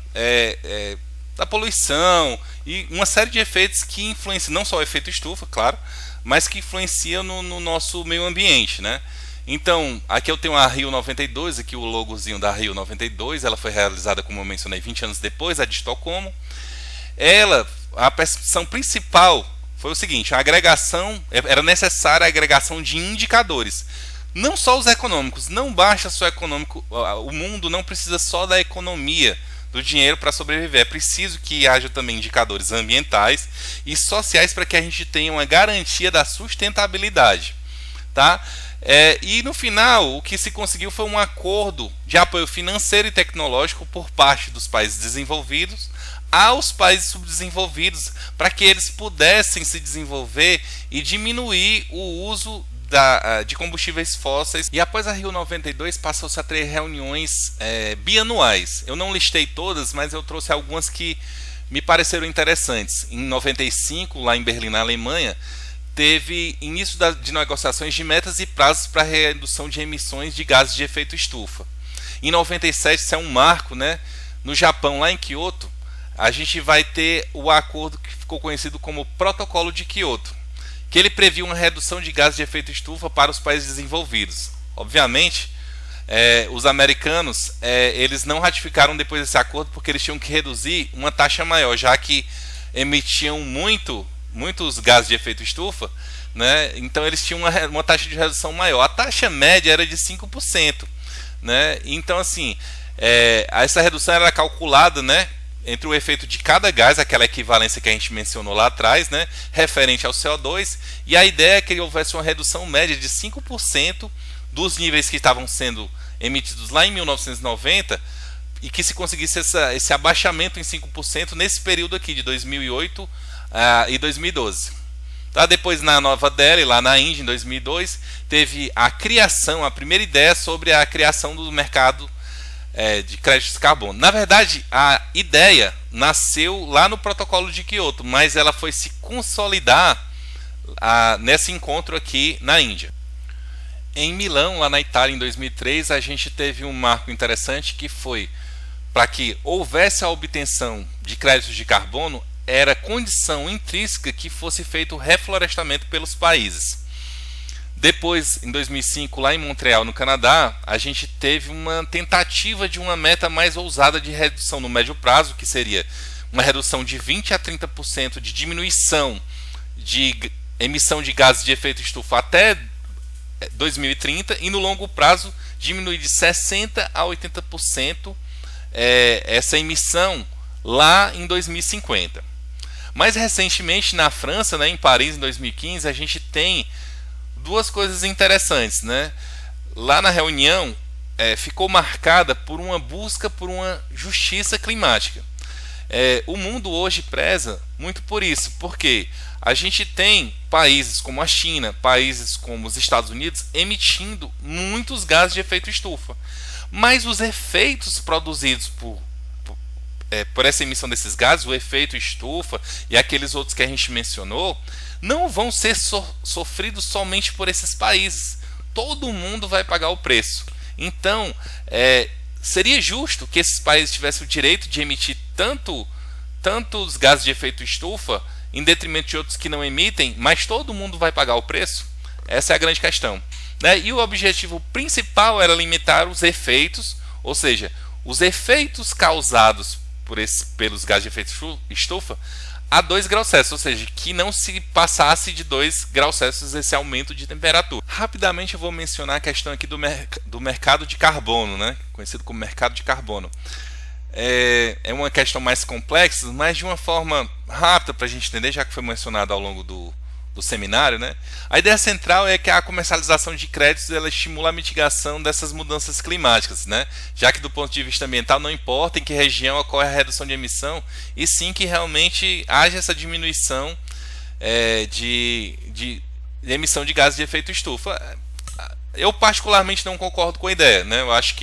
da poluição e uma série de efeitos que influenciam, não só o efeito estufa, claro, mas que influenciam no nosso meio ambiente, né? Então, aqui eu tenho a Rio 92, aqui o logozinho da Rio 92, ela foi realizada, como eu mencionei, 20 anos depois, a de Estocolmo. A percepção principal foi o seguinte: a agregação, era necessária a agregação de indicadores, não só os econômicos, não basta só econômico, o mundo não precisa só da economia, do dinheiro para sobreviver, é preciso que haja também indicadores ambientais e sociais para que a gente tenha uma garantia da sustentabilidade, tá? E no final o que se conseguiu foi um acordo de apoio financeiro e tecnológico por parte dos países desenvolvidos aos países subdesenvolvidos, para que eles pudessem se desenvolver e diminuir o uso de combustíveis fósseis. E após a Rio 92 passou-se a ter reuniões bianuais. Eu não listei todas, mas eu trouxe algumas que me pareceram interessantes. Em 95, lá em Berlim, na Alemanha, teve início de negociações de metas e prazos para a redução de emissões de gases de efeito estufa. Em 97, isso é um marco, né? No Japão, lá em Kyoto, a gente vai ter o acordo que ficou conhecido como Protocolo de Kyoto, que ele previa uma redução de gases de efeito estufa para os países desenvolvidos. Obviamente, os americanos eles não ratificaram depois desse acordo porque eles tinham que reduzir uma taxa maior, já que emitiam muitos gases de efeito estufa, né? Então eles tinham uma taxa de redução maior. A taxa média era de 5%, né? Então, assim, essa redução era calculada, né, entre o efeito de cada gás, aquela equivalência que a gente mencionou lá atrás, né, referente ao CO2, e a ideia é que houvesse uma redução média de 5% dos níveis que estavam sendo emitidos lá em 1990 e que se conseguisse esse abaixamento em 5% nesse período aqui de 2008 e 2012. Tá? Depois, na Nova Delhi, lá na Índia, em 2002, teve a primeira ideia sobre a criação do mercado de créditos de carbono. Na verdade, a ideia nasceu lá no Protocolo de Kyoto, mas ela foi se consolidar nesse encontro aqui na Índia. Em Milão, lá na Itália, em 2003, a gente teve um marco interessante que foi para que houvesse a obtenção de créditos de carbono, era condição intrínseca que fosse feito o reflorestamento pelos países. Depois, em 2005, lá em Montreal, no Canadá, a gente teve uma tentativa de uma meta mais ousada de redução no médio prazo, que seria uma redução de 20 a 30% de diminuição de emissão de gases de efeito estufa até 2030 e no longo prazo diminuir de 60 a 80% essa emissão lá em 2050. Mais recentemente, na França, né, em Paris, em 2015, a gente tem duas coisas interessantes, né? Lá na reunião ficou marcada por uma busca por uma justiça climática. O mundo hoje preza muito por isso, porque a gente tem países como a China, países como os Estados Unidos emitindo muitos gases de efeito estufa, mas os efeitos produzidos por essa emissão desses gases, o efeito estufa e aqueles outros que a gente mencionou, não vão ser sofridos somente por esses países. Todo mundo vai pagar o preço. Então, seria justo que esses países tivessem o direito de emitir tantos gases de efeito estufa em detrimento de outros que não emitem, mas todo mundo vai pagar o preço? Essa é a grande questão, né? E o objetivo principal era limitar os efeitos, ou seja, os efeitos causados pelos gases de efeito estufa a 2 graus Celsius, ou seja, que não se passasse de 2 graus Celsius esse aumento de temperatura. Rapidamente eu vou mencionar a questão aqui do mercado de carbono, né? Conhecido como mercado de carbono. É uma questão mais complexa, mas de uma forma rápida para a gente entender, já que foi mencionado ao longo do seminário, né? A ideia central é que a comercialização de créditos ela estimula a mitigação dessas mudanças climáticas, né? Já que do ponto de vista ambiental não importa em que região ocorre a redução de emissão, e sim que realmente haja essa diminuição de emissão de gases de efeito estufa. Eu particularmente não concordo com a ideia, né? Eu acho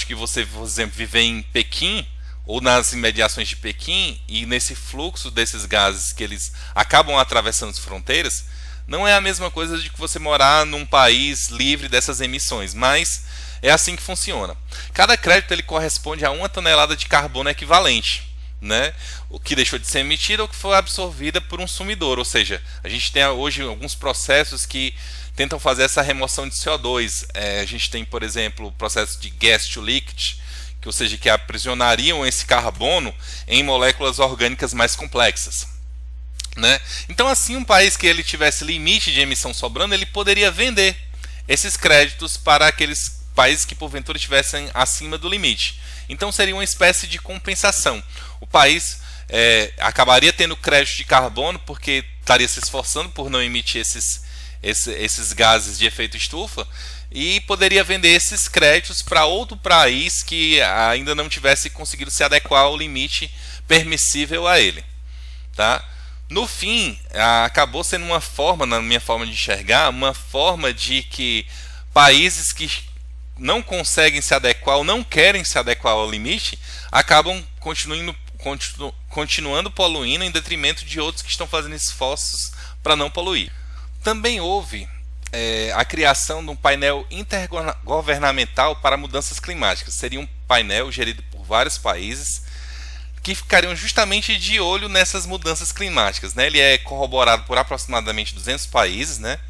que você, por exemplo, viver em Pequim ou nas imediações de Pequim e nesse fluxo desses gases que eles acabam atravessando as fronteiras, não é a mesma coisa de que você morar num país livre dessas emissões, mas é assim que funciona. Cada crédito ele corresponde a 1 tonelada de carbono equivalente, né? O que deixou de ser emitido ou que foi absorvida por um sumidor, ou seja, a gente tem hoje alguns processos que tentam fazer essa remoção de CO2. A gente tem, por exemplo, o processo de gas to liquid, ou seja, que aprisionariam esse carbono em moléculas orgânicas mais complexas, né? Então, assim, um país que ele tivesse limite de emissão sobrando, ele poderia vender esses créditos para aqueles países que porventura estivessem acima do limite. Então, seria uma espécie de compensação. O país acabaria tendo crédito de carbono porque estaria se esforçando por não emitir esses gases de efeito estufa e poderia vender esses créditos para outro país que ainda não tivesse conseguido se adequar ao limite permissível a ele, tá? No fim, acabou sendo uma forma, na minha forma de enxergar, uma forma de que países que não conseguem se adequar ou não querem se adequar ao limite acabam continuando poluindo em detrimento de outros que estão fazendo esforços para não poluir. Também houve a criação de um painel intergovernamental para mudanças climáticas. Seria um painel gerido por vários países que ficariam justamente de olho nessas mudanças climáticas, né? Ele é corroborado por aproximadamente 200 países, né?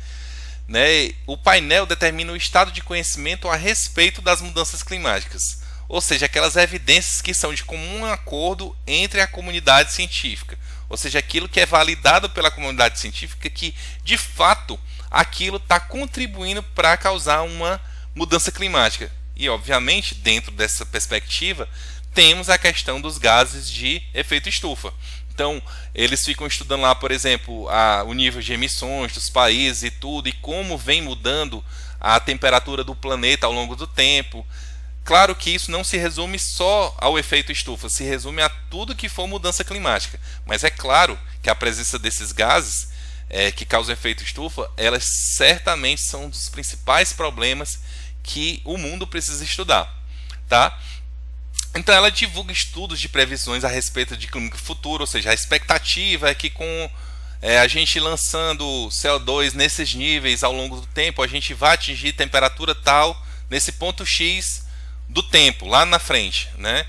O painel determina o estado de conhecimento a respeito das mudanças climáticas, ou seja, aquelas evidências que são de comum acordo entre a comunidade científica, ou seja, aquilo que é validado pela comunidade científica que, de fato, aquilo está contribuindo para causar uma mudança climática. E, obviamente, dentro dessa perspectiva, temos a questão dos gases de efeito estufa. Então, eles ficam estudando lá, por exemplo, o nível de emissões dos países e tudo, e como vem mudando a temperatura do planeta ao longo do tempo. Claro que isso não se resume só ao efeito estufa, se resume a tudo que for mudança climática. Mas é claro que a presença desses gases que causam efeito estufa, elas certamente são um dos principais problemas que o mundo precisa estudar, tá? Então ela divulga estudos de previsões a respeito de clima futuro, ou seja, a expectativa é que com a gente lançando CO2 nesses níveis ao longo do tempo, a gente vai atingir temperatura tal nesse ponto X do tempo, lá na frente, né?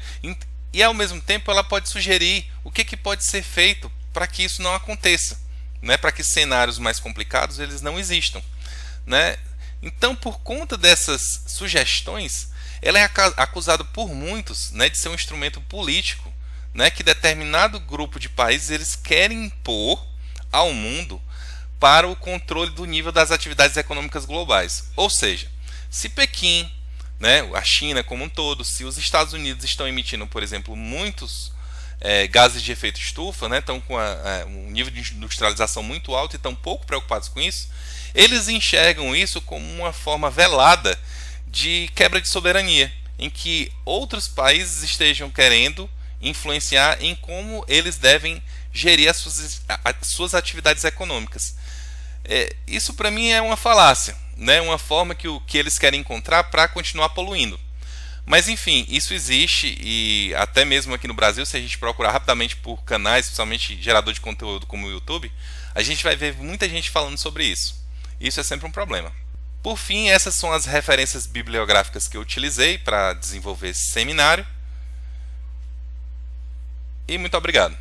e ao mesmo tempo ela pode sugerir o que pode ser feito para que isso não aconteça, né? Para que cenários mais complicados eles não existam, né? Então, por conta dessas sugestões, ela é acusada por muitos, né, de ser um instrumento político, né, que determinado grupo de países eles querem impor ao mundo para o controle do nível das atividades econômicas globais. Ou seja, se Pequim, né, a China como um todo, se os Estados Unidos estão emitindo, por exemplo, muitos gases de efeito estufa, né, estão com um nível de industrialização muito alto e estão pouco preocupados com isso, eles enxergam isso como uma forma velada de quebra de soberania, em que outros países estejam querendo influenciar em como eles devem gerir as suas atividades econômicas. Isso para mim é uma falácia, né? Uma forma que eles querem encontrar para continuar poluindo. Mas enfim, isso existe, e até mesmo aqui no Brasil, se a gente procurar rapidamente por canais, principalmente gerador de conteúdo como o YouTube, a gente vai ver muita gente falando sobre isso. Isso é sempre um problema. Por fim, essas são as referências bibliográficas que eu utilizei para desenvolver esse seminário. E muito obrigado.